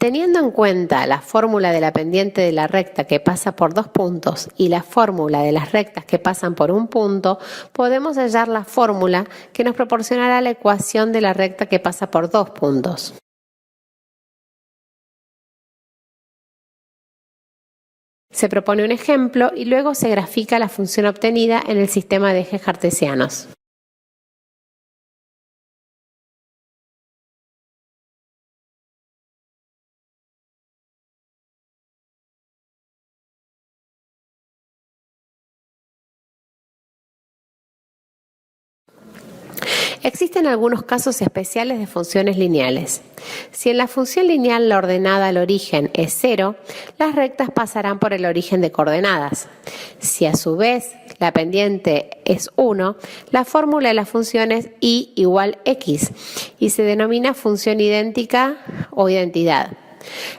Teniendo en cuenta la fórmula de la pendiente de la recta que pasa por 2 puntos y la fórmula de las rectas que pasan por 1 punto, podemos hallar la fórmula que nos proporcionará la ecuación de la recta que pasa por 2 puntos. Se propone un ejemplo y luego se grafica la función obtenida en el sistema de ejes cartesianos. Existen algunos casos especiales de funciones lineales. Si en la función lineal la ordenada al origen es 0, las rectas pasarán por el origen de coordenadas. Si a su vez la pendiente es 1, la fórmula de la función es y igual x y se denomina función idéntica o identidad.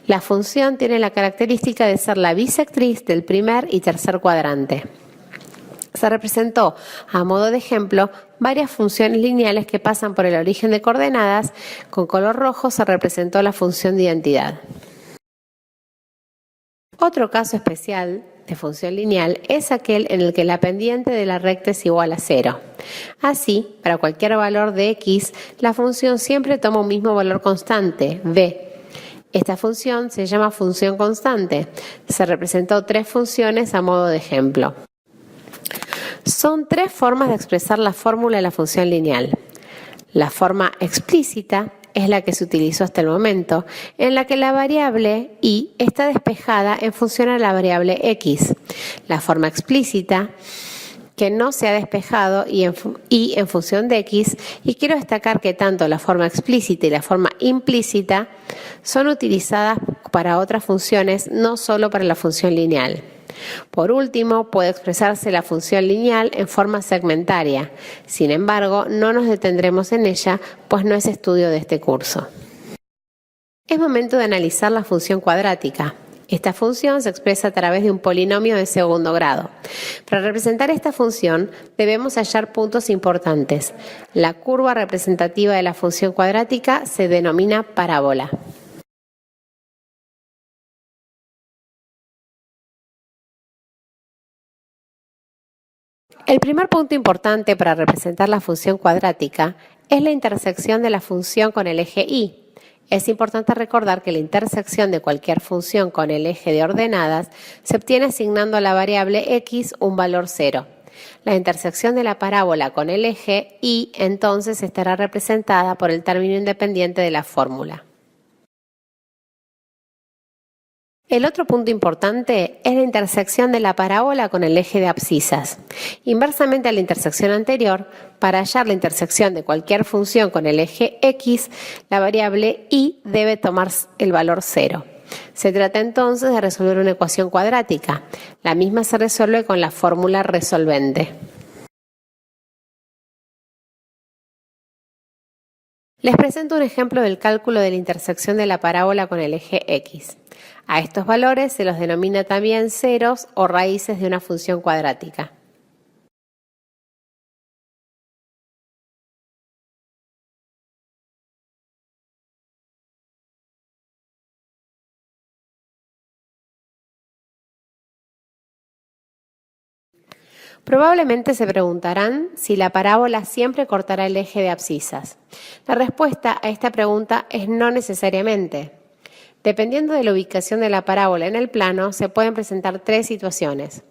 La función tiene la característica de ser la bisectriz del primer y tercer cuadrante. Se representó, a modo de ejemplo, varias funciones lineales que pasan por el origen de coordenadas. Con color rojo se representó la función de identidad. Otro caso especial de función lineal es aquel en el que la pendiente de la recta es igual a 0. Así, para cualquier valor de x, la función siempre toma un mismo valor constante, b. Esta función se llama función constante. Se representó 3 funciones a modo de ejemplo. Son 3 formas de expresar la fórmula de la función lineal. La forma explícita es la que se utilizó hasta el momento, en la que la variable y está despejada en función a la variable x. La forma explícita que no se ha despejado y en función de x, y quiero destacar que tanto la forma explícita y la forma implícita son utilizadas para otras funciones, no solo para la función lineal. Por último, puede expresarse la función lineal en forma segmentaria. Sin embargo, no nos detendremos en ella, pues no es estudio de este curso. Es momento de analizar la función cuadrática. Esta función se expresa a través de un polinomio de segundo grado. Para representar esta función, debemos hallar puntos importantes. La curva representativa de la función cuadrática se denomina parábola. El primer punto importante para representar la función cuadrática es la intersección de la función con el eje y. Es importante recordar que la intersección de cualquier función con el eje de ordenadas se obtiene asignando a la variable x un valor 0. La intersección de la parábola con el eje y entonces estará representada por el término independiente de la fórmula. El otro punto importante es la intersección de la parábola con el eje de abscisas. Inversamente a la intersección anterior, para hallar la intersección de cualquier función con el eje x, la variable y debe tomar el valor 0. Se trata entonces de resolver una ecuación cuadrática. La misma se resuelve con la fórmula resolvente. Les presento un ejemplo del cálculo de la intersección de la parábola con el eje x. A estos valores se los denomina también ceros o raíces de una función cuadrática. Probablemente se preguntarán si la parábola siempre cortará el eje de abscisas. La respuesta a esta pregunta es no necesariamente. Dependiendo de la ubicación de la parábola en el plano, se pueden presentar 3 situaciones.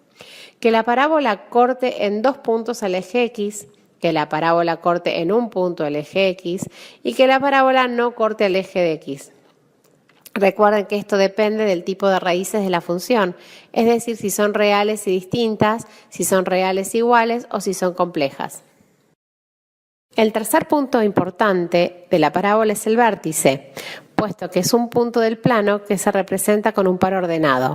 Que la parábola corte en 2 puntos al eje x, que la parábola corte en 1 punto al eje x y que la parábola no corte al eje de x. Recuerden que esto depende del tipo de raíces de la función, es decir, si son reales y distintas, si son reales iguales o si son complejas. El tercer punto importante de la parábola es el vértice, puesto que es un punto del plano que se representa con un par ordenado.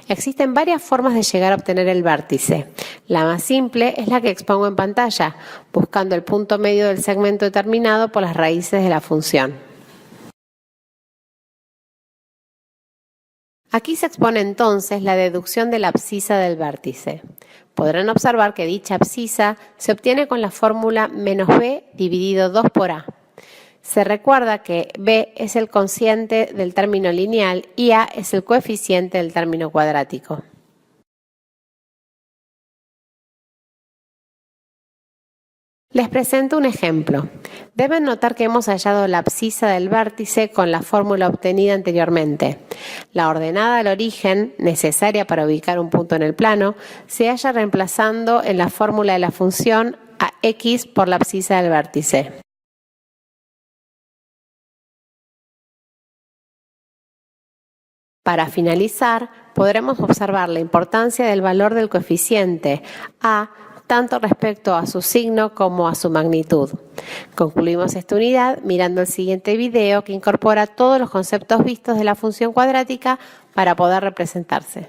Existen varias formas de llegar a obtener el vértice. La más simple es la que expongo en pantalla, buscando el punto medio del segmento determinado por las raíces de la función. Aquí se expone entonces la deducción de la abscisa del vértice. Podrán observar que dicha abscisa se obtiene con la fórmula menos b dividido 2 por a. Se recuerda que b es el cociente del término lineal y a es el coeficiente del término cuadrático. Les presento un ejemplo. Deben notar que hemos hallado la abscisa del vértice con la fórmula obtenida anteriormente. La ordenada al origen, necesaria para ubicar un punto en el plano, se halla reemplazando en la fórmula de la función a x por la abscisa del vértice. Para finalizar, podremos observar la importancia del valor del coeficiente a tanto respecto a su signo como a su magnitud. Concluimos esta unidad mirando el siguiente video que incorpora todos los conceptos vistos de la función cuadrática para poder representarse.